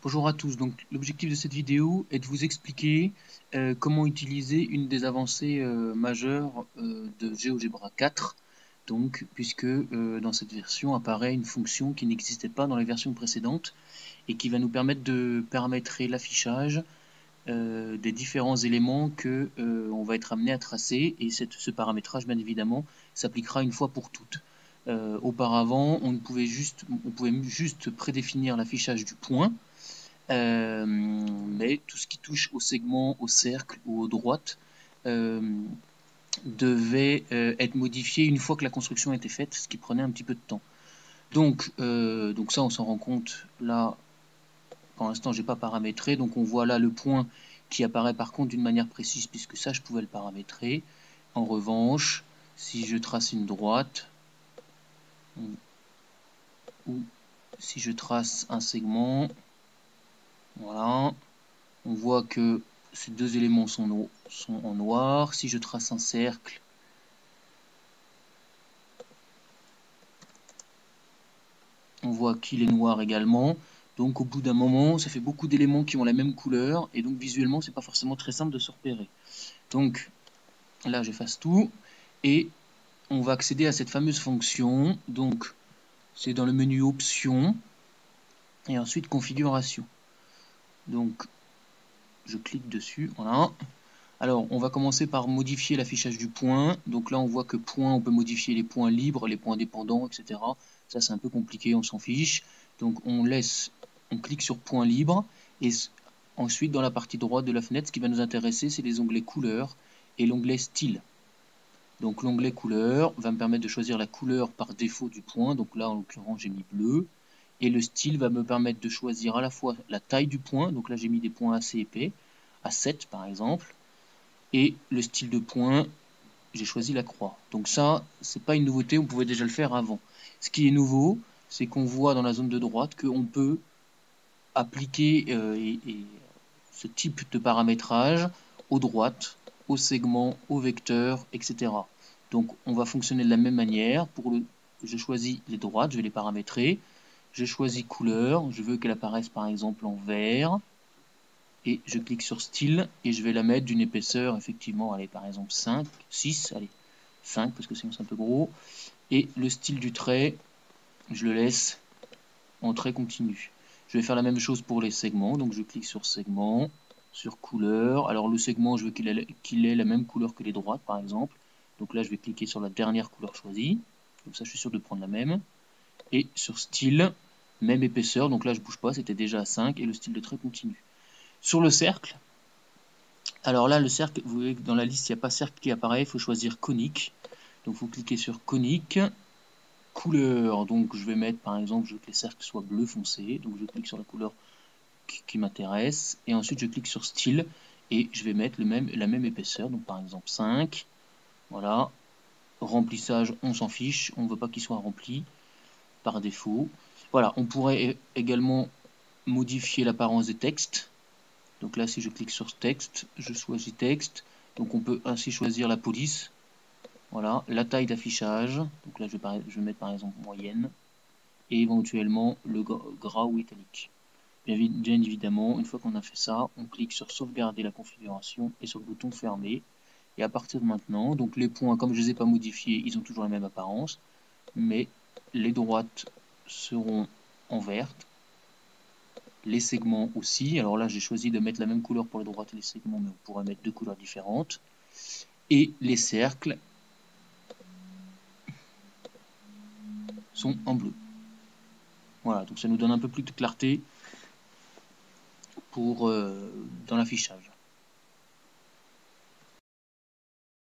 Bonjour à tous, donc l'objectif de cette vidéo est de vous expliquer comment utiliser une des avancées majeures de GeoGebra 4, donc, puisque dans cette version apparaît une fonction qui n'existait pas dans les versions précédentes et qui va nous permettre de paramétrer l'affichage des différents éléments que on va être amené à tracer, et ce paramétrage bien évidemment s'appliquera une fois pour toutes. Auparavant, on pouvait juste prédéfinir l'affichage du point, mais tout ce qui touche au segment, au cercle ou aux droites devait être modifié une fois que la construction était faite, ce qui prenait un petit peu de temps. Donc ça, on s'en rend compte là. Pour l'instant, j'ai pas paramétré, donc on voit là le point qui apparaît par contre d'une manière précise, puisque ça, je pouvais le paramétrer. En revanche, si je trace une droite, ou si je trace un segment, voilà, on voit que ces deux éléments sont en noir. Si je trace un cercle, on voit qu'il est noir également. Donc au bout d'un moment, ça fait beaucoup d'éléments qui ont la même couleur, et donc visuellement, c'est pas forcément très simple de se repérer. Donc là, j'efface tout, et on va accéder à cette fameuse fonction. Donc c'est dans le menu options, et ensuite configuration. Donc je clique dessus, voilà. Alors, on va commencer par modifier l'affichage du point. Donc là, on voit que point, on peut modifier les points libres, les points dépendants, etc. Ça, c'est un peu compliqué, on s'en fiche. Donc, on clique sur point libre. Et ensuite, dans la partie droite de la fenêtre, ce qui va nous intéresser, c'est les onglets couleurs et l'onglet style. Donc, l'onglet couleur va me permettre de choisir la couleur par défaut du point. Donc là, en l'occurrence, j'ai mis bleu. Et le style va me permettre de choisir à la fois la taille du point. Donc là, j'ai mis des points assez épais, à 7 par exemple. Et le style de point, j'ai choisi la croix. Donc ça, c'est pas une nouveauté, on pouvait déjà le faire avant. Ce qui est nouveau, c'est qu'on voit dans la zone de droite qu'on peut appliquer ce type de paramétrage aux droites, aux segments, aux vecteurs, etc. Donc on va fonctionner de la même manière. Je choisis les droites, je vais les paramétrer. Je choisis couleur, je veux qu'elle apparaisse par exemple en vert. Et je clique sur style et je vais la mettre d'une épaisseur, effectivement, allez, par exemple 5, 6, allez, 5 parce que sinon c'est un peu gros. Et le style du trait, je le laisse en trait continu. Je vais faire la même chose pour les segments, donc je clique sur segment, sur couleur. Alors le segment, je veux qu'il ait la même couleur que les droites, par exemple. Donc là, je vais cliquer sur la dernière couleur choisie. Comme ça, je suis sûr de prendre la même. Et sur style, même épaisseur. Donc là, je ne bouge pas, c'était déjà à 5 et le style de trait continue. Sur le cercle, alors là, le cercle, vous voyez que dans la liste, il n'y a pas cercle qui apparaît, il faut choisir conique. Donc vous cliquez sur conique, couleur, donc je vais mettre par exemple, je veux que les cercles soient bleu foncé, donc je clique sur la couleur qui m'intéresse, et ensuite je clique sur style, et je vais mettre la même épaisseur, donc par exemple 5, voilà. Remplissage, on s'en fiche, on ne veut pas qu'il soit rempli par défaut. Voilà, on pourrait également modifier l'apparence des textes. Donc là, si je clique sur texte, je choisis texte. Donc on peut ainsi choisir la police. Voilà, la taille d'affichage. Donc là, je vais mettre par exemple moyenne. Et éventuellement le gras ou italique. Bien évidemment, une fois qu'on a fait ça, on clique sur sauvegarder la configuration et sur le bouton fermer. Et à partir de maintenant, donc les points, comme je ne les ai pas modifiés, ils ont toujours la même apparence. Mais les droites seront en verte. Les segments aussi, alors là j'ai choisi de mettre la même couleur pour les droites et les segments, mais on pourrait mettre deux couleurs différentes. Et les cercles sont en bleu. Voilà, donc ça nous donne un peu plus de clarté dans l'affichage.